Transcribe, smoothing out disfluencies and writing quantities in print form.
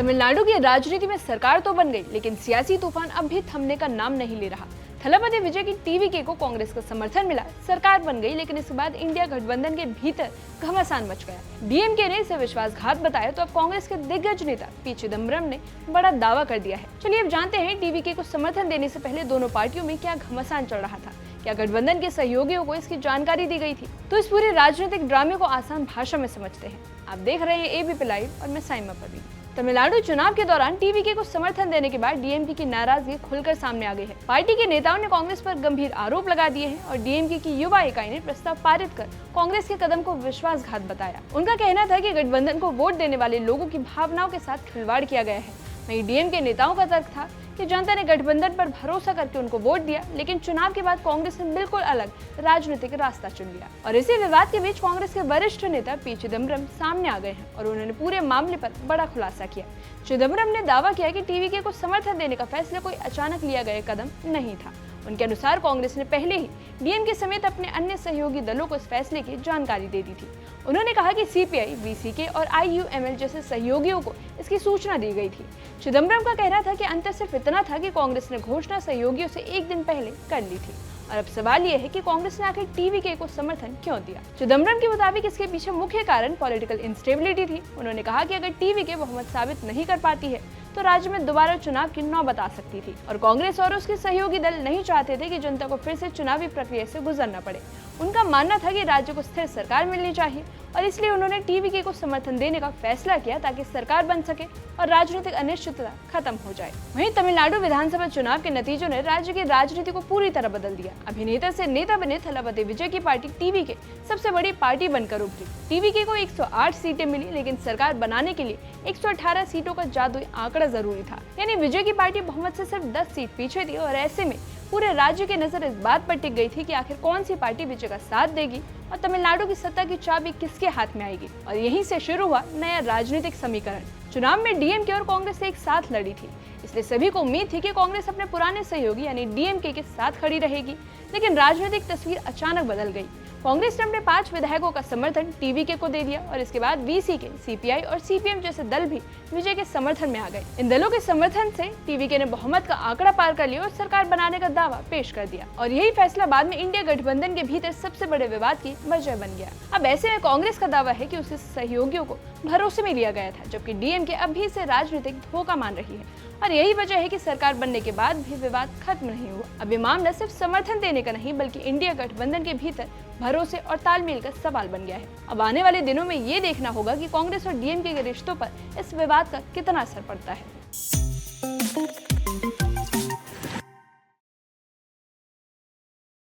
तमिलनाडु की राजनीति में सरकार तो बन गई, लेकिन सियासी तूफान अब भी थमने का नाम नहीं ले रहा। थलापति विजय की टीवीके को कांग्रेस का समर्थन मिला, सरकार बन गई, लेकिन इसके बाद इंडिया गठबंधन के भीतर घमासान मच गया। डीएमके ने इसे विश्वासघात बताया तो अब कांग्रेस के दिग्गज नेता पी चिदम्बरम ने बड़ा दावा कर दिया है। चलिए अब जानते हैं टीवीके को समर्थन देने से पहले दोनों पार्टियों में क्या घमासान चल रहा था। क्या गठबंधन के सहयोगियों को इसकी जानकारी दी गई थी? तो इस पूरे राजनीतिक ड्रामे को आसान भाषा में समझते हैं। आप देख रहे हैं एबीपी लाइव और मैं साइमा परवीन। तमिलनाडु चुनाव के दौरान टीवीके को समर्थन देने के बाद डीएमके की नाराजगी खुलकर सामने आ गई है। पार्टी के नेताओं ने कांग्रेस पर गंभीर आरोप लगा दिए हैं और डीएमके की युवा इकाई ने प्रस्ताव पारित कर कांग्रेस के कदम को विश्वासघात बताया। उनका कहना था कि गठबंधन को वोट देने वाले लोगों की भावनाओं के साथ खिलवाड़ किया गया है। वहीं डीएमके नेताओं का तर्क था कि जनता ने गठबंधन पर भरोसा करके उनको वोट दिया, लेकिन चुनाव के बाद कांग्रेस ने बिल्कुल अलग राजनीतिक रास्ता चुन लिया। और इसी विवाद के बीच कांग्रेस के वरिष्ठ नेता पी चिदम्बरम सामने आ गए हैं और उन्होंने पूरे मामले पर बड़ा खुलासा किया। चिदम्बरम ने दावा किया कि टीवीके को समर्थन देने का फैसला कोई अचानक लिया गया कदम नहीं था। उनके अनुसार कांग्रेस ने पहले ही डीएमके समेत अपने अन्य सहयोगी दलों को इस फैसले की जानकारी दे दी थी। उन्होंने कहा कि सीपीआई, वीसीके और आईयूएमएल जैसे सहयोगियों को इसकी सूचना दी गई थी। चिदम्बरम का कहना था कि अंतर सिर्फ इतना था कि कांग्रेस ने घोषणा सहयोगियों से एक दिन पहले कर ली थी। और अब सवाल यह है कि कांग्रेस ने आखिर टीवीके को समर्थन क्यों दिया। चिदम्बरम के मुताबिक इसके पीछे मुख्य कारण पॉलिटिकल इंस्टेबिलिटी थी। उन्होंने कहा कि अगर टीवीके बहुमत साबित नहीं कर पाती है तो राज्य में दोबारा चुनाव की नौबत आ सकती थी और कांग्रेस और उसके सहयोगी दल नहीं चाहते थे कि जनता को फिर से चुनावी प्रक्रिया से गुजरना पड़े। उनका मानना था कि राज्य को स्थिर सरकार मिलनी चाहिए और इसलिए उन्होंने टीवीके को समर्थन देने का फैसला किया ताकि सरकार बन सके और राजनीतिक अनिश्चितता खत्म हो जाए। वहीं तमिलनाडु विधानसभा चुनाव के नतीजों ने राज्य की राजनीति को पूरी तरह बदल दिया। अभिनेता से नेता बने थलापति विजय की पार्टी टीवीके सबसे बड़ी पार्टी बनकर उभरी। टीवीके को 108 सीटें मिली, लेकिन सरकार बनाने के लिए 118 सीटों का जादुई आंकड़ा जरूरी था। यानी विजय की पार्टी बहुमत से सिर्फ 10 सीट पीछे थी और ऐसे में पूरे राज्य की नजर इस बात पर टिक गई थी कि आखिर कौन सी पार्टी विजय का साथ देगी और तमिलनाडु की सत्ता की चाबी किसके हाथ में आएगी। और यहीं से शुरू हुआ नया राजनीतिक समीकरण। चुनाव में डीएमके और कांग्रेस एक साथ लड़ी थी, इसलिए सभी को उम्मीद थी कि कांग्रेस अपने पुराने सहयोगी यानी डीएमके के साथ खड़ी रहेगी। लेकिन राजनीतिक तस्वीर अचानक बदल गई। कांग्रेस ने अपने 5 विधायकों का समर्थन टीवीके को दे दिया और इसके बाद वीसीके, सीपीआई और सीपीएम जैसे दल भी विजय के समर्थन में आ गए। इन दलों के समर्थन से टीवीके ने बहुमत का आंकड़ा पार कर लिया और सरकार बनाने का दावा पेश कर दिया और यही फैसला बाद में इंडिया गठबंधन के भीतर सबसे बड़े विवाद की वजह बन गया। अब ऐसे में कांग्रेस का दावा है कि उसके सहयोगियों को भरोसे में लिया गया था, जबकि डीएमके अभी से राजनीतिक धोखा मान रही है और यही वजह है कि सरकार बनने के बाद भी विवाद खत्म नहीं हुआ। अब ये मामला सिर्फ समर्थन देने का नहीं बल्कि इंडिया गठबंधन के भीतर भरोसे और तालमेल का सवाल बन गया है। अब आने वाले दिनों में ये देखना होगा कि कांग्रेस और डीएमके के रिश्तों पर इस विवाद का कितना असर पड़ता है।